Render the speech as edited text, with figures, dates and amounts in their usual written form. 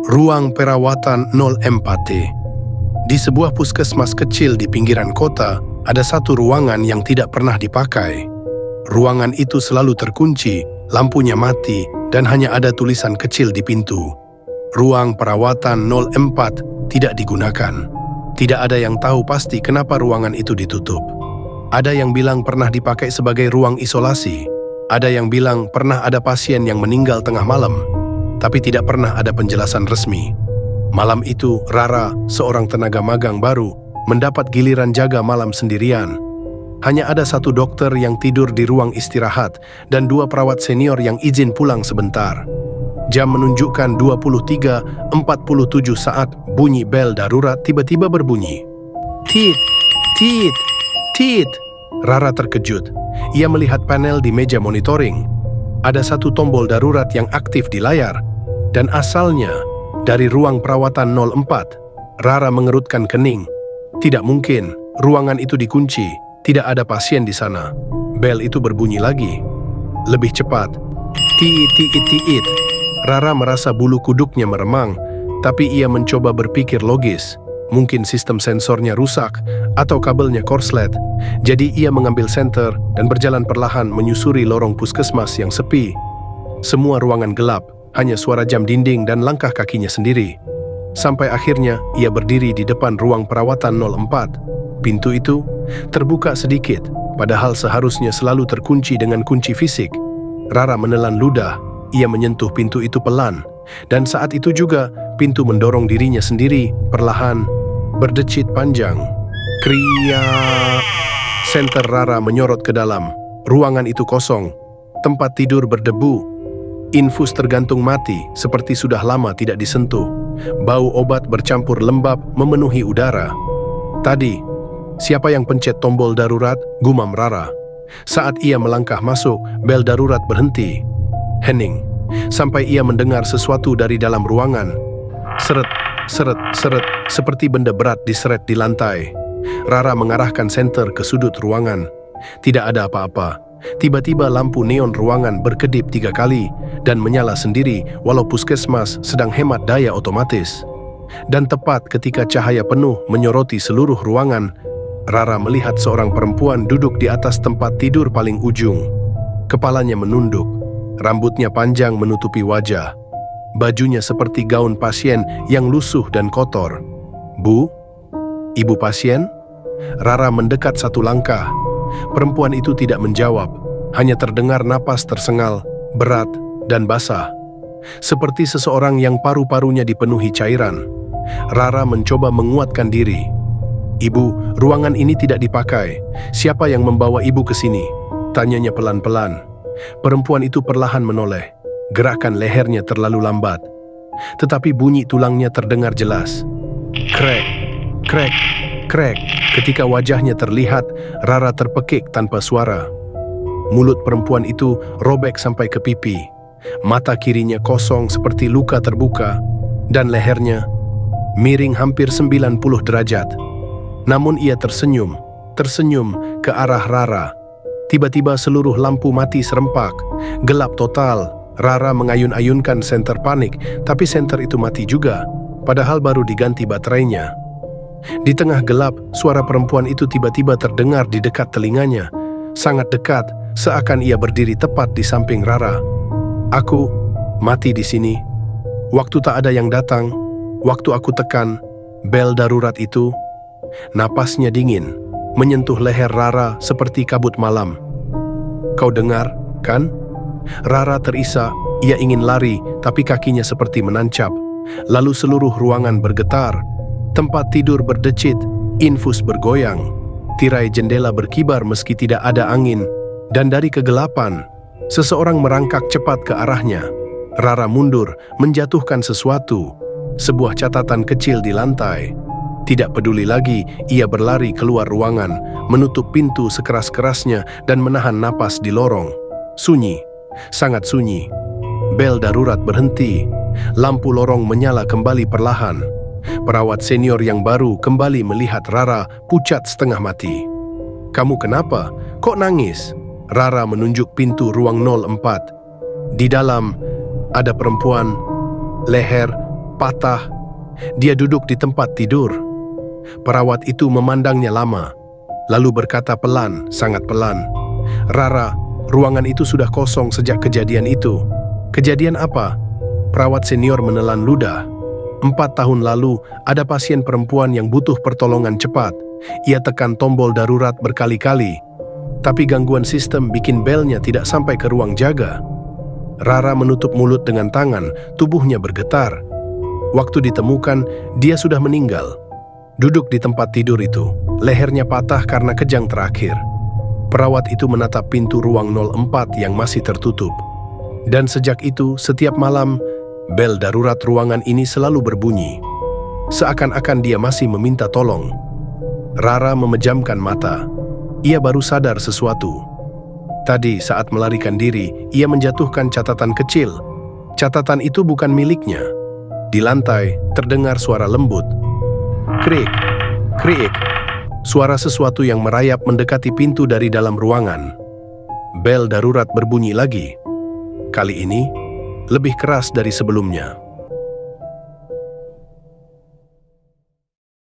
Ruang perawatan 04T. Di sebuah puskesmas kecil di pinggiran kota, ada satu ruangan yang tidak pernah dipakai. Ruangan itu selalu terkunci, lampunya mati, dan hanya ada tulisan kecil di pintu. Ruang perawatan 04 tidak digunakan. Tidak ada yang tahu pasti kenapa ruangan itu ditutup. Ada yang bilang pernah dipakai sebagai ruang isolasi. Ada yang bilang pernah ada pasien yang meninggal tengah malam, tapi tidak pernah ada penjelasan resmi. Malam itu, Rara, seorang tenaga magang baru, mendapat giliran jaga malam sendirian. Hanya ada satu dokter yang tidur di ruang istirahat dan dua perawat senior yang izin pulang sebentar. Jam menunjukkan 23.47 saat bunyi bel darurat tiba-tiba berbunyi. Tit, tit, tit. Rara terkejut. Ia melihat panel di meja monitoring. Ada satu tombol darurat yang aktif di layar, dan asalnya dari ruang perawatan 04. Rara mengerutkan kening. Tidak mungkin, ruangan itu dikunci. Tidak ada pasien di sana. Bel itu berbunyi lagi. Lebih cepat. Tiit. Rara merasa bulu kuduknya meremang, tapi ia mencoba berpikir logis. Mungkin sistem sensornya rusak atau kabelnya korslet. Jadi ia mengambil senter dan berjalan perlahan menyusuri lorong puskesmas yang sepi. Semua ruangan gelap, hanya suara jam dinding dan langkah kakinya sendiri. Sampai akhirnya ia berdiri di depan ruang perawatan 04. Pintu itu terbuka sedikit, padahal seharusnya selalu terkunci dengan kunci fisik. Rara menelan ludah. Ia menyentuh pintu itu pelan, dan saat itu juga pintu mendorong dirinya sendiri, perlahan, berdecit panjang. Kriya. Senter Rara menyorot ke dalam. Ruangan itu kosong. Tempat tidur berdebu. Infus tergantung mati, seperti sudah lama tidak disentuh. Bau obat bercampur lembab memenuhi udara. Tadi, siapa yang pencet tombol darurat? Gumam Rara. Saat ia melangkah masuk, bel darurat berhenti. Hening, sampai ia mendengar sesuatu dari dalam ruangan. Seret, seret, seret, seperti benda berat diseret di lantai. Rara mengarahkan senter ke sudut ruangan. Tidak ada apa-apa. Tiba-tiba lampu neon ruangan berkedip 3 kali dan menyala sendiri walau puskesmas sedang hemat daya otomatis. Dan tepat ketika cahaya penuh menyoroti seluruh ruangan, Rara melihat seorang perempuan duduk di atas tempat tidur paling ujung. Kepalanya menunduk, rambutnya panjang menutupi wajah. Bajunya seperti gaun pasien yang lusuh dan kotor. Bu? Ibu pasien? Rara mendekat satu langkah. Perempuan itu tidak menjawab, hanya terdengar napas tersengal, berat, dan basah. Seperti seseorang yang paru-parunya dipenuhi cairan. Rara mencoba menguatkan diri. Ibu, ruangan ini tidak dipakai. Siapa yang membawa ibu ke sini? Tanyanya pelan-pelan. Perempuan itu perlahan menoleh. Gerakan lehernya terlalu lambat. Tetapi bunyi tulangnya terdengar jelas. Krek, krek, krek. Ketika wajahnya terlihat, Rara terpekik tanpa suara. Mulut perempuan itu robek sampai ke pipi. Mata kirinya kosong seperti luka terbuka, dan lehernya miring hampir 90 derajat. Namun ia tersenyum ke arah Rara. Tiba-tiba seluruh lampu mati serempak. Gelap total. Rara mengayun-ayunkan senter panik, tapi senter itu mati juga, padahal baru diganti baterainya. Di tengah gelap, suara perempuan itu tiba-tiba terdengar di dekat telinganya. Sangat dekat, seakan ia berdiri tepat di samping Rara. Aku mati di sini. Waktu tak ada yang datang, waktu aku tekan bel darurat itu, napasnya dingin, menyentuh leher Rara seperti kabut malam. Kau dengar, kan? Rara terisak, ia ingin lari, tapi kakinya seperti menancap. Lalu seluruh ruangan bergetar. Tempat tidur berdecit, infus bergoyang, tirai jendela berkibar meski tidak ada angin, dan dari kegelapan, seseorang merangkak cepat ke arahnya. Rara mundur, menjatuhkan sesuatu, sebuah catatan kecil di lantai. Tidak peduli lagi, ia berlari keluar ruangan, menutup pintu sekeras-kerasnya dan menahan napas di lorong. Sunyi, sangat sunyi. Bel darurat berhenti, lampu lorong menyala kembali perlahan. Perawat senior yang baru kembali melihat Rara pucat setengah mati. Kamu kenapa? Kok nangis? Rara menunjuk pintu ruang 04. Di dalam ada perempuan, leher patah. Dia duduk di tempat tidur. Perawat itu memandangnya lama, lalu berkata pelan, sangat pelan, "Rara, ruangan itu sudah kosong sejak kejadian itu." "Kejadian apa?" Perawat senior menelan ludah. 4 tahun lalu, ada pasien perempuan yang butuh pertolongan cepat. Ia tekan tombol darurat berkali-kali, tapi gangguan sistem bikin belnya tidak sampai ke ruang jaga. Rara menutup mulut dengan tangan, tubuhnya bergetar. Waktu ditemukan, dia sudah meninggal. Duduk di tempat tidur itu, lehernya patah karena kejang terakhir. Perawat itu menatap pintu ruang 04 yang masih tertutup. Dan sejak itu, setiap malam, bel darurat ruangan ini selalu berbunyi. Seakan-akan dia masih meminta tolong. Rara memejamkan mata. Ia baru sadar sesuatu. Tadi saat melarikan diri, ia menjatuhkan catatan kecil. Catatan itu bukan miliknya. Di lantai, terdengar suara lembut. Krik, krik. Suara sesuatu yang merayap mendekati pintu dari dalam ruangan. Bel darurat berbunyi lagi. Kali ini, lebih keras dari sebelumnya.